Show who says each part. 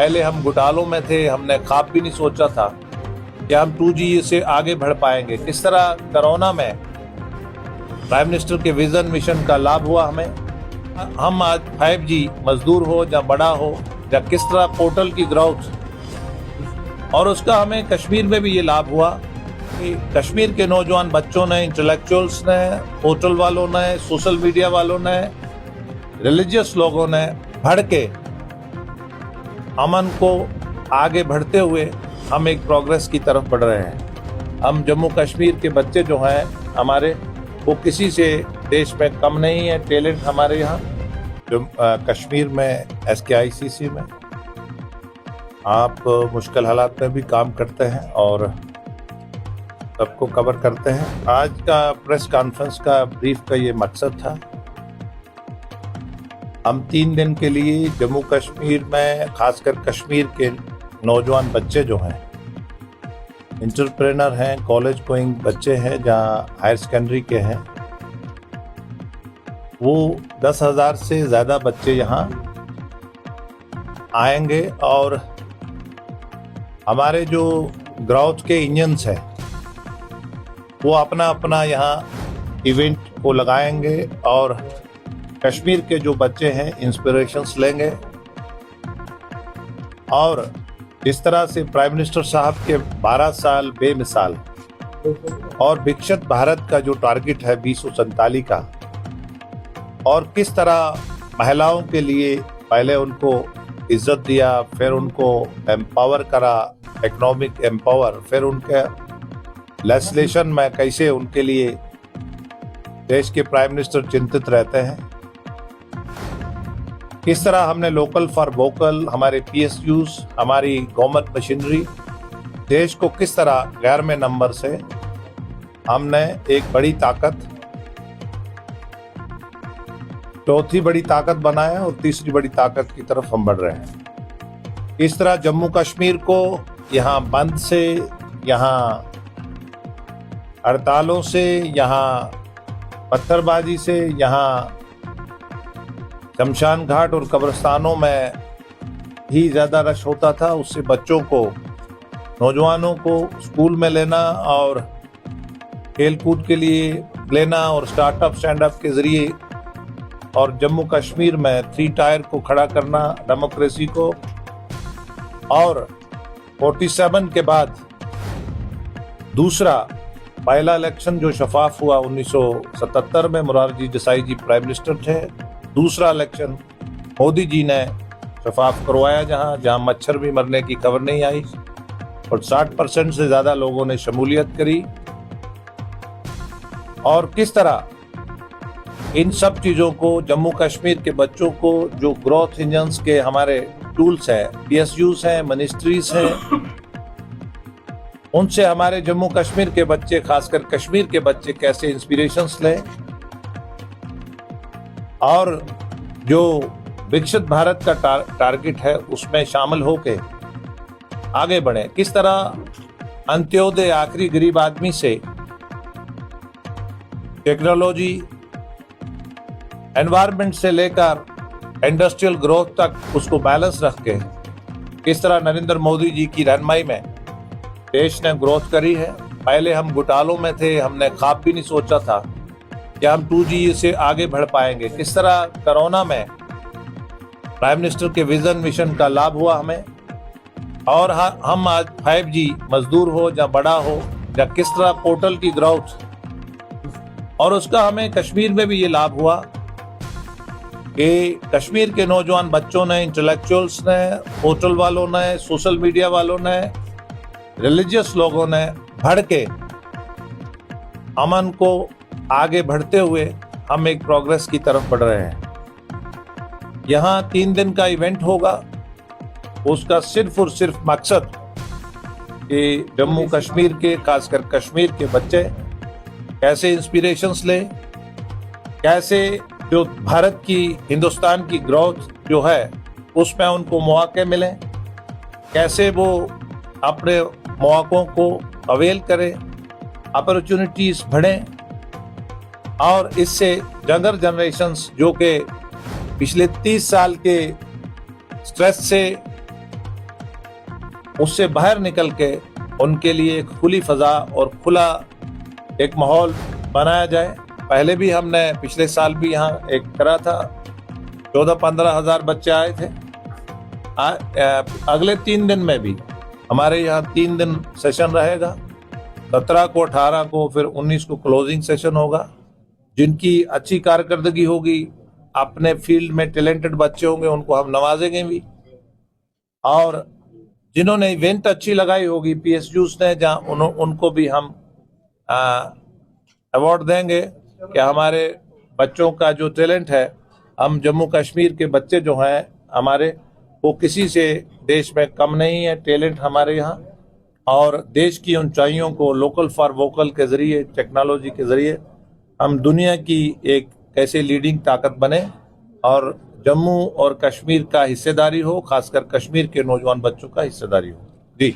Speaker 1: पहले हम घुटालों में थे, हमने ख्वाब भी नहीं सोचा था कि हम 2G से आगे बढ़ पाएंगे। किस तरह कोरोना में प्राइम मिनिस्टर के विजन मिशन का लाभ हुआ हमें। हम आज 5G मजदूर हो या बड़ा हो, या किस तरह पोर्टल की ग्रोथ, और उसका हमें कश्मीर में भी ये लाभ हुआ कि कश्मीर के नौजवान बच्चों ने, इंटेलेक्चुअल्स ने, पोर्टल वालों ने, सोशल मीडिया वालों ने, रिलीजियस लोगों ने बढ़ के अमन को आगे बढ़ते हुए हम एक प्रोग्रेस की तरफ बढ़ रहे हैं। हम जम्मू कश्मीर के बच्चे जो हैं हमारे, वो किसी से देश में कम नहीं है। टैलेंट हमारे यहाँ जो कश्मीर में SKICC में आप मुश्किल हालात में भी काम करते हैं और सबको कवर करते हैं। आज का प्रेस कॉन्फ्रेंस का ब्रीफ का ये मकसद था। हम 3 दिन के लिए जम्मू कश्मीर में, खासकर कश्मीर के नौजवान बच्चे जो हैं, एंटरप्रेनर हैं, कॉलेज गोइंग बच्चे हैं, जहाँ हायर सेकेंडरी के हैं, वो 10,000 से ज़्यादा बच्चे यहाँ आएंगे और हमारे जो ग्रोथ के इंजन्स हैं वो अपना अपना यहाँ इवेंट को लगाएंगे और कश्मीर के जो बच्चे हैं इंस्पिरेशंस लेंगे। और इस तरह से प्राइम मिनिस्टर साहब के 12 साल बेमिसाल और विकसित भारत का जो टारगेट है 2047 का, और किस तरह महिलाओं के लिए पहले उनको इज्जत दिया, फिर उनको एम्पावर करा, इकोनॉमिक एम्पावर, फिर उनके लेजिस्लेशन में कैसे उनके लिए देश के प्राइम मिनिस्टर चिंतित रहते हैं। किस तरह हमने लोकल फॉर वोकल, हमारे PSUs, हमारी गवर्नमेंट मशीनरी, देश को किस तरह गैर में नंबर से हमने एक बड़ी ताकत, चौथी बड़ी ताकत बनाया और तीसरी बड़ी ताकत की तरफ हम बढ़ रहे हैं। इस तरह जम्मू कश्मीर को यहाँ बंद से, यहाँ हड़तालों से, यहाँ पत्थरबाजी से, यहाँ शमशान घाट और कब्रिस्तानों में ही ज़्यादा रश होता था, उससे बच्चों को, नौजवानों को स्कूल में लेना और खेल कूद के लिए लेना और स्टार्टअप स्टैंडअप के ज़रिए, और जम्मू कश्मीर में 3 टायर को खड़ा करना, डेमोक्रेसी को, और 47 के बाद दूसरा पहला इलेक्शन जो शफाफ हुआ 1977 में, मोरारजी देसाई जी प्राइम मिनिस्टर थे। दूसरा इलेक्शन मोदी जी ने शफाफ करवाया, जहां मच्छर भी मरने की खबर नहीं आई और 60% से ज़्यादा लोगों ने शमूलियत करी। और किस तरह इन सब चीज़ों को जम्मू कश्मीर के बच्चों को, जो ग्रोथ इंजन्स के हमारे टूल्स हैं, PSUs हैं, मिनिस्ट्रीज हैं, उनसे हमारे जम्मू कश्मीर के बच्चे, खासकर कश्मीर के बच्चे कैसे इंस्पिरेशंस लें और जो विकसित भारत का टारगेट है उसमें शामिल होके आगे बढ़े। किस तरह अंत्योदय, आखिरी गरीब आदमी से टेक्नोलॉजी, एनवायरनमेंट से लेकर इंडस्ट्रियल ग्रोथ तक उसको बैलेंस रख के किस तरह नरेंद्र मोदी जी की रहनुमाई में देश ने ग्रोथ करी है। पहले हम घुटालों में थे, हमने ख्वाब भी नहीं सोचा था कि हम 2G से आगे बढ़ पाएंगे। किस तरह कोरोना में प्राइम मिनिस्टर के विजन मिशन का लाभ हुआ हमें, और हम आज 5G मजदूर हो या बड़ा हो, या किस तरह पोर्टल की ग्रोथ, और उसका हमें कश्मीर में भी ये लाभ हुआ कि कश्मीर के नौजवान बच्चों ने, इंटेलेक्चुअल्स ने, पोर्टल वालों ने, सोशल मीडिया वालों ने, रिलीजियस लोगों ने बढ़ के अमन को आगे बढ़ते हुए हम एक प्रोग्रेस की तरफ बढ़ रहे हैं। यहाँ 3 दिन का इवेंट होगा, उसका सिर्फ और सिर्फ मकसद कि जम्मू कश्मीर के, खासकर कश्मीर के बच्चे कैसे इंस्पिरेशंस लें, कैसे जो भारत की, हिंदुस्तान की ग्रोथ जो है उसमें उनको मौके मिलें, कैसे वो अपने मौक़ों को अवेल करें, अपॉर्चुनिटीज़ बढ़ें, और इससे यंगर जनरेशन्स जो कि पिछले 30 साल के स्ट्रेस से, उससे बाहर निकल के उनके लिए एक खुली फजा और खुला एक माहौल बनाया जाए। पहले भी हमने पिछले साल भी यहाँ एक करा था, 14-15 हज़ार बच्चे आए थे। अगले 3 दिन में भी हमारे यहाँ 3 दिन सेशन रहेगा, 17 को, 18 को, फिर 19 को क्लोजिंग सेशन होगा। जिनकी अच्छी कारकर्दगी होगी, अपने फील्ड में टैलेंटेड बच्चे होंगे, उनको हम नवाजेंगे भी। और जिन्होंने इवेंट अच्छी लगाई होगी पीएसयूज ने, जहाँ उनको भी हम अवार्ड देंगे कि हमारे बच्चों का जो टैलेंट है, हम जम्मू कश्मीर के बच्चे जो हैं हमारे, वो किसी से देश में कम नहीं है। टैलेंट हमारे यहाँ, और देश की ऊंचाइयों को लोकल फॉर वोकल के जरिए, टेक्नोलॉजी के जरिए हम दुनिया की एक कैसे लीडिंग ताकत बने और जम्मू और कश्मीर का हिस्सेदारी हो, खासकर कश्मीर के नौजवान बच्चों का हिस्सेदारी हो। जी।